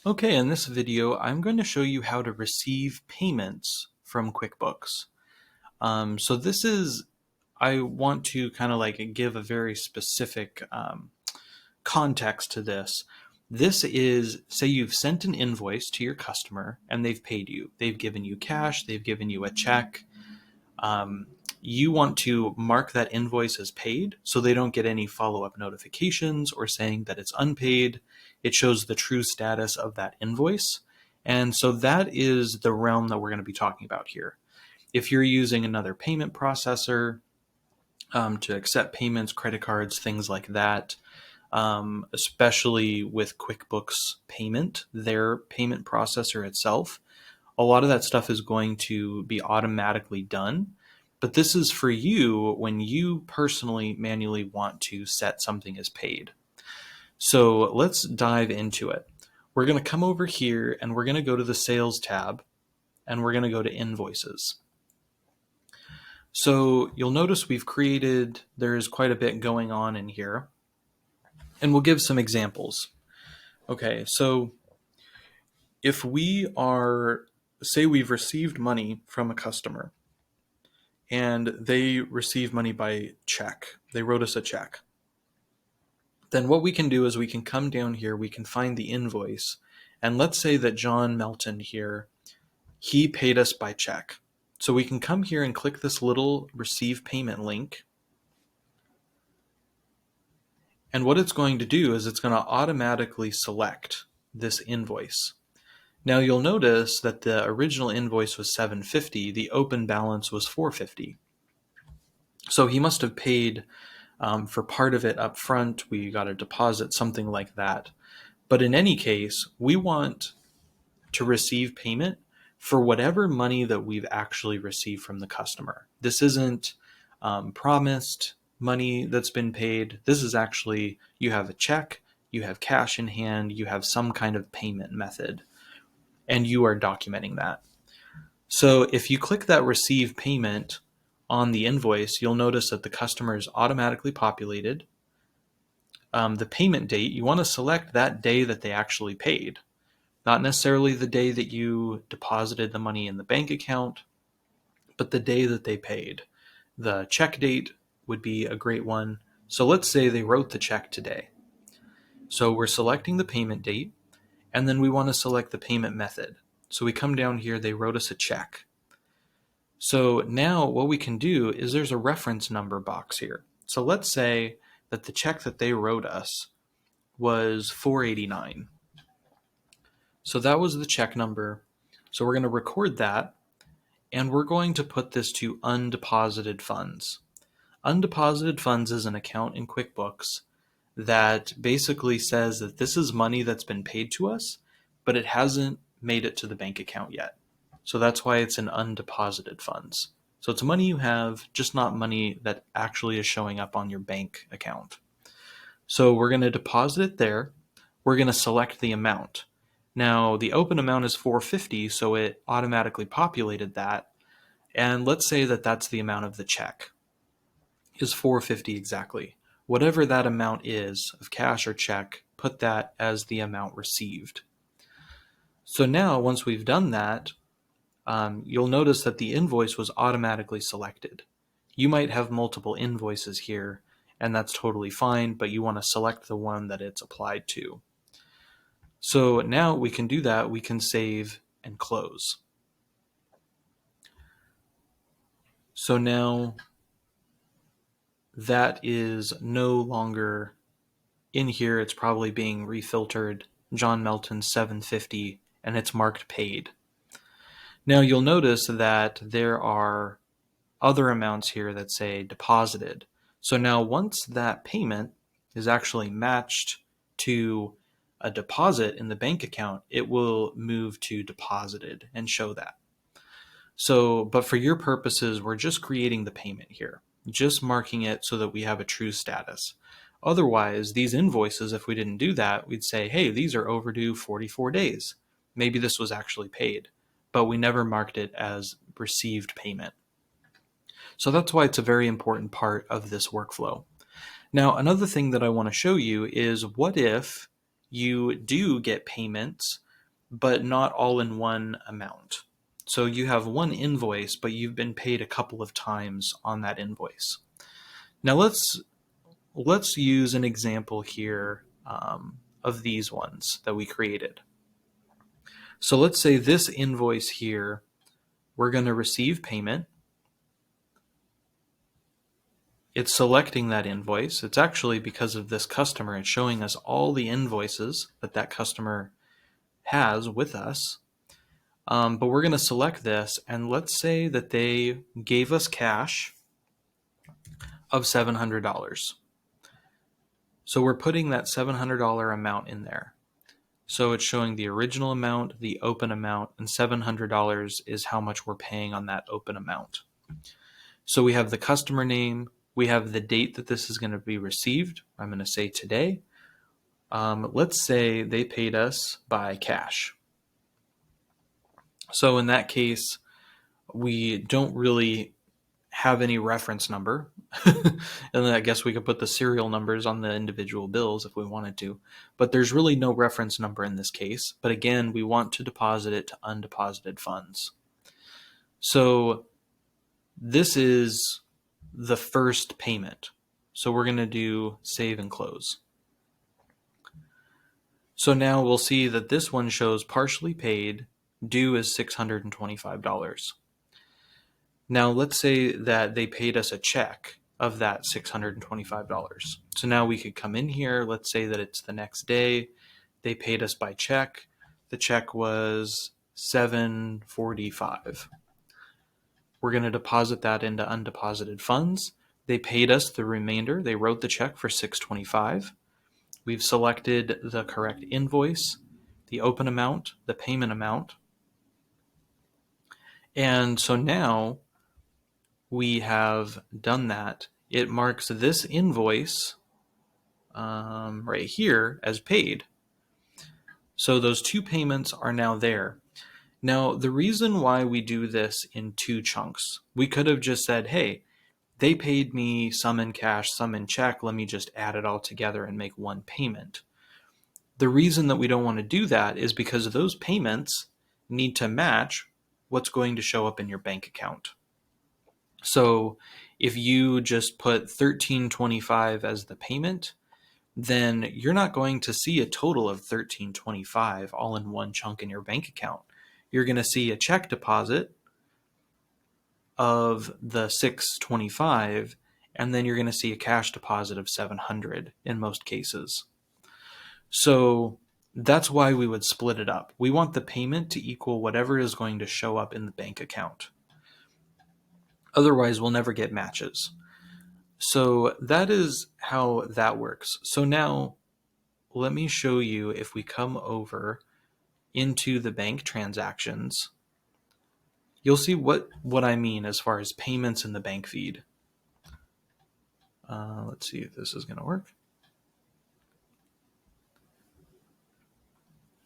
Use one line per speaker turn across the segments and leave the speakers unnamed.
Okay, in this video, I'm going to show you how to receive payments from QuickBooks. So this is, I want to kind of like give a very specific context to this. This is, say you've sent an invoice to your customer and they've paid you. They've given you cash, they've given you a check. Um, you want to mark that invoice as paid so they don't get any follow-up notifications or saying that it's unpaid. It shows the true status of that invoice. And so that is the realm that we're going to be talking about here. If you're using another payment processor to accept payments, credit cards, things like that, especially with QuickBooks Payment, their payment processor itself, a lot of that stuff is going to be automatically done. But this is for you when you personally manually want to set something as paid. So let's dive into it. We're going to come over here and we're going to go to the Sales tab and we're going to go to Invoices. So you'll notice there's quite a bit going on in here. And we'll give some examples. Okay, so if say we've received money from a customer and they receive money by check, they wrote us a check, then what we can do is we can come down here, we can find the invoice, and let's say that John Melton here, he paid us by check. So we can come here and click this little receive payment link. And what it's going to do is it's going to automatically select this invoice. Now you'll notice that the original invoice was $750, the open balance was $450. So he must have paid for part of it up front. We got a deposit, something like that. But in any case, we want to receive payment for whatever money that we've actually received from the customer. This isn't promised money that's been paid. This is actually, you have a check, you have cash in hand, you have some kind of payment method, and you are documenting that. So if you click that receive payment on the invoice, you'll notice that the customer is automatically populated. The payment date, you want to select that day that they actually paid, not necessarily the day that you deposited the money in the bank account, but the day that they paid. The check date would be a great one. So let's say they wrote the check today. So we're selecting the payment date, and then we want to select the payment method. So we come down here, they wrote us a check. So now what we can do is there's a reference number box here. So let's say that the check that they wrote us was $489. So that was the check number. So we're going to record that, and we're going to put this to undeposited funds. Undeposited funds is an account in QuickBooks that basically says that this is money that's been paid to us, but it hasn't made it to the bank account yet. So that's why it's in undeposited funds. So it's money you have, just not money that actually is showing up on your bank account. So we're going to deposit it there. We're going to select the amount. Now the open amount is $450, so it automatically populated that. And let's say that that's the amount of the check, is $450 exactly. Whatever that amount is of cash or check, put that as the amount received. So now once we've done that, you'll notice that the invoice was automatically selected. You might have multiple invoices here, and that's totally fine, but you want to select the one that it's applied to. So now we can do that. We can save and close. So now that is no longer in here. It's probably being refiltered. John Melton $750, and it's marked paid. Now you'll notice that there are other amounts here that say deposited. So now once that payment is actually matched to a deposit in the bank account, it will move to deposited and show that. So, but for your purposes, we're just creating the payment here, just marking it so that we have a true status. Otherwise, these invoices, if we didn't do that, we'd say, hey, these are overdue 44 days. Maybe this was actually paid, but we never marked it as received payment. So that's why it's a very important part of this workflow. Now, another thing that I want to show you is what if you do get payments but not all in one amount. So you have one invoice, but you've been paid a couple of times on that invoice. Now let's use an example here of these ones that we created. So let's say this invoice here, we're going to receive payment. It's selecting that invoice. It's actually because of this customer. It's showing us all the invoices that customer has with us. But we're going to select this, and let's say that they gave us cash of $700. So we're putting that $700 amount in there. So it's showing the original amount, the open amount, and $700 is how much we're paying on that open amount. So we have the customer name, we have the date that this is going to be received. I'm going to say today. Let's say they paid us by cash. So in that case, we don't really have any reference number. And then I guess we could put the serial numbers on the individual bills if we wanted to. But there's really no reference number in this case. But again, we want to deposit it to undeposited funds. So this is the first payment. So we're going to do save and close. So now we'll see that this one shows partially paid, due is $625. Now let's say that they paid us a check of that $625. So now we could come in here, let's say that it's the next day, they paid us by check. The check was $745. We're going to deposit that into undeposited funds. They paid us the remainder. They wrote the check for $625. We've selected the correct invoice, the open amount, the payment amount. And so now we have done that. It marks this invoice right here as paid. So those two payments are now there. Now, the reason why we do this in two chunks, we could have just said, hey, they paid me some in cash, some in check. Let me just add it all together and make one payment. The reason that we don't want to do that is because those payments need to match what's going to show up in your bank account. So if you just put $13.25 as the payment, then you're not going to see a total of $13.25 all in one chunk in your bank account. You're going to see a check deposit of the $625, and then you're going to see a cash deposit of $700 in most cases. So that's why we would split it up. We want the payment to equal whatever is going to show up in the bank account. Otherwise, we'll never get matches. So that is how that works. So now let me show you if we come over into the bank transactions, you'll see what I mean as far as payments in the bank feed. Let's see if this is going to work.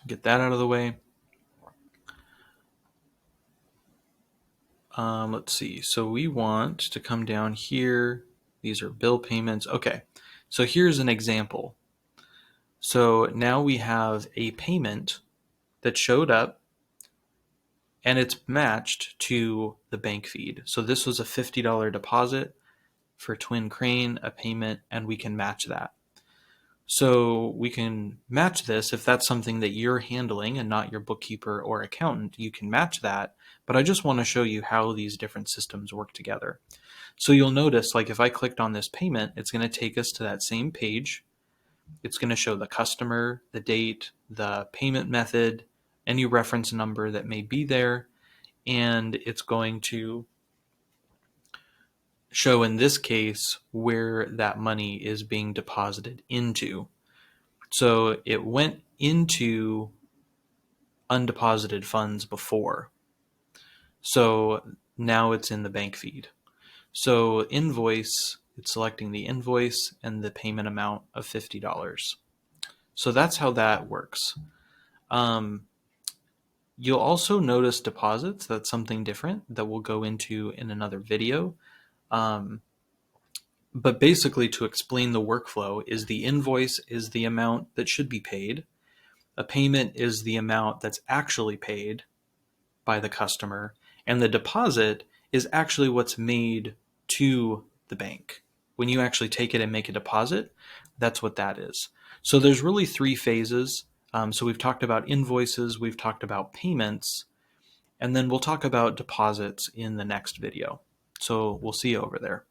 Get that out of the way. Let's see. So we want to come down here. These are bill payments. Okay. So here's an example. So now we have a payment that showed up and it's matched to the bank feed. So this was a $50 deposit for Twin Crane, a payment, and we can match that. So we can match this if that's something that you're handling and not your bookkeeper or accountant, you can match that. But I just want to show you how these different systems work together. So you'll notice, like if I clicked on this payment, it's going to take us to that same page. It's going to show the customer, the date, the payment method, any reference number that may be there, and it's going to show in this case where that money is being deposited into. So it went into undeposited funds before. So now it's in the bank feed. So invoice, it's selecting the invoice and the payment amount of $50. So that's how that works. You'll also notice deposits. That's something different that we'll go into in another video. But basically, to explain the workflow, is the invoice is the amount that should be paid. A payment is the amount that's actually paid by the customer, and the deposit is actually what's made to the bank. When you actually take it and make a deposit, that's what that is. So there's really three phases. So we've talked about invoices, we've talked about payments, and then we'll talk about deposits in the next video. So we'll see you over there.